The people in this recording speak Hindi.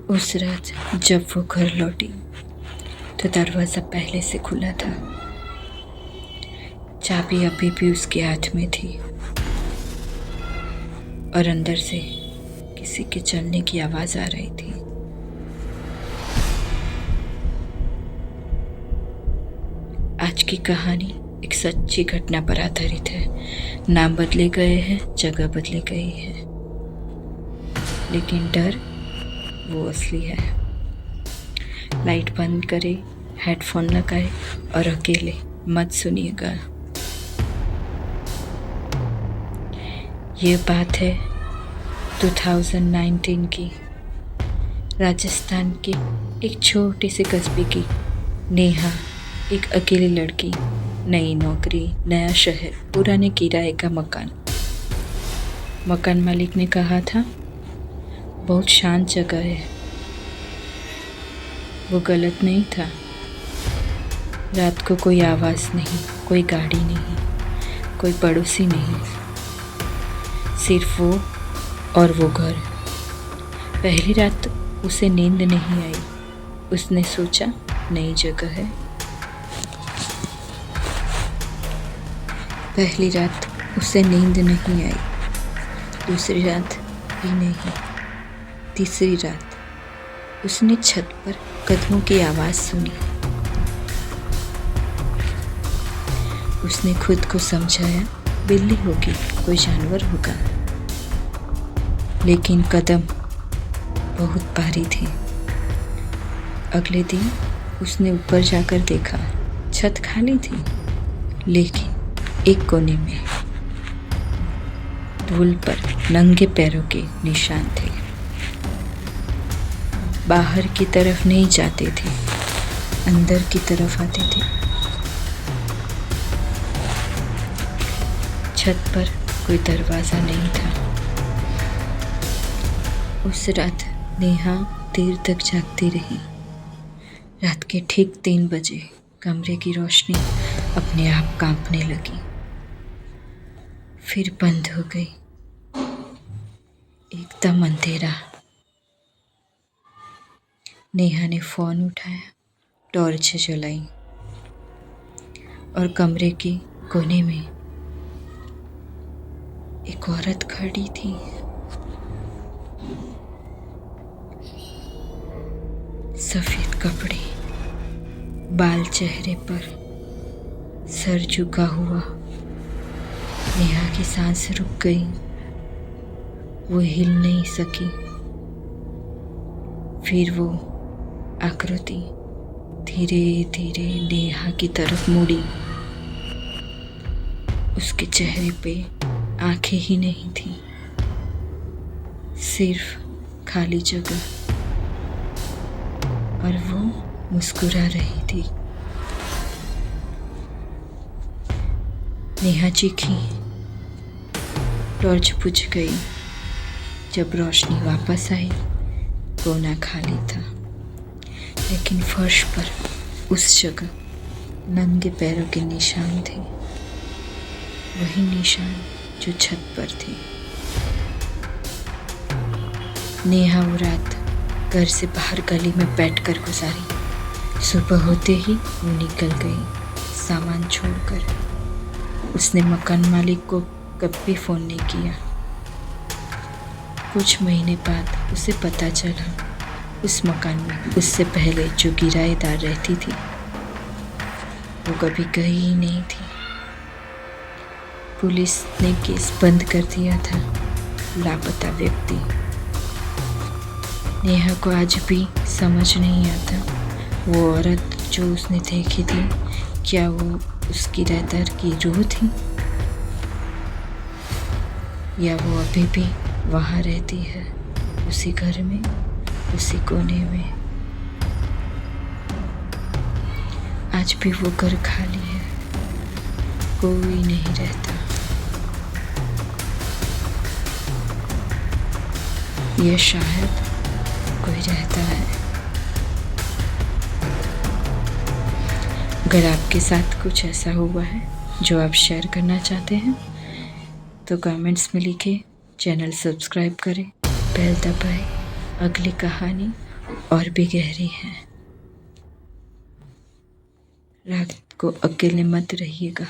उस रात जब वो घर लौटी तो दरवाज़ा पहले से खुला था। चाबी अभी भी उसके हाथ में थी और अंदर से किसी के चलने की आवाज़ आ रही थी। आज की कहानी एक सच्ची घटना पर आधारित है। नाम बदले गए हैं, जगह बदली गई है, लेकिन डर वो असली है। लाइट बंद करे, हेडफोन लगाए और अकेले मत सुनिएगा। ये बात है 2019 की, राजस्थान की एक छोटी सी कस्बे की। नेहा एक अकेली लड़की, नई नौकरी, नया शहर, पुराने किराए का मकान। मकान मालिक ने कहा था बहुत शांत जगह है। वो गलत नहीं था। रात को कोई आवाज़ नहीं, कोई गाड़ी नहीं, कोई पड़ोसी नहीं, सिर्फ वो और वो घर। पहली रात उसे नींद नहीं आई। उसने सोचा नई जगह है। पहली रात उसे नींद नहीं आई, दूसरी रात भी नहीं, तीसरी रात उसने छत पर कदमों की आवाज़ सुनी। उसने खुद को समझाया बिल्ली होगी, कोई जानवर होगा, लेकिन कदम बहुत भारी थे। अगले दिन उसने ऊपर जाकर देखा, छत खाली थी, लेकिन एक कोने में धूल पर नंगे पैरों के निशान थे। बाहर की तरफ नहीं जाते थे, अंदर की तरफ आते थे। छत पर कोई दरवाज़ा नहीं था। उस रात नेहा देर तक जागती रही। रात के ठीक 3 बजे कमरे की रोशनी अपने आप कांपने लगी, फिर बंद हो गई। एकदम अंधेरा। नेहा ने फ़ोन उठाया, टॉर्च जलाई और कमरे के कोने में एक औरत खड़ी थी। सफ़ेद कपड़े, बाल चेहरे पर, सर झुका हुआ। नेहा की सांस रुक गई। वो हिल नहीं सकी। फिर वो आकृति धीरे धीरे नेहा की तरफ मुड़ी। उसके चेहरे पे आंखें ही नहीं थी, सिर्फ खाली जगह, और वो मुस्कुरा रही थी। नेहा चीखी। टॉर्च बुझ गई। जब रोशनी वापस आई, कोना खाली था, लेकिन फर्श पर उस जगह नंगे पैरों के निशान थे, वही निशान जो छत पर थे। नेहा वो रात घर से बाहर गली में बैठकर गुजारी। सुबह होते ही वो निकल गई, सामान छोड़कर। उसने मकान मालिक को कभी फ़ोन नहीं किया। कुछ महीने बाद उसे पता चला उस मकान में उससे पहले जो किराएदार रहती थी वो कभी गई ही नहीं थी। पुलिस ने केस बंद कर दिया था। लापता व्यक्ति। नेहा को आज भी समझ नहीं आता वो औरत जो उसने देखी थी, क्या वो उस किराएदार की रूह थी, या वो अभी भी वहाँ रहती है, उसी घर में, उसी कोने में। आज भी वो घर खाली है, कोई नहीं रहता। ये शायद कोई रहता है। अगर आपके साथ कुछ ऐसा हुआ है जो आप शेयर करना चाहते हैं तो कमेंट्स में लिखें, चैनल सब्सक्राइब करें, बेल दबाएं अगली कहानी और भी गहरी है। रात को अकेले मत रहिएगा।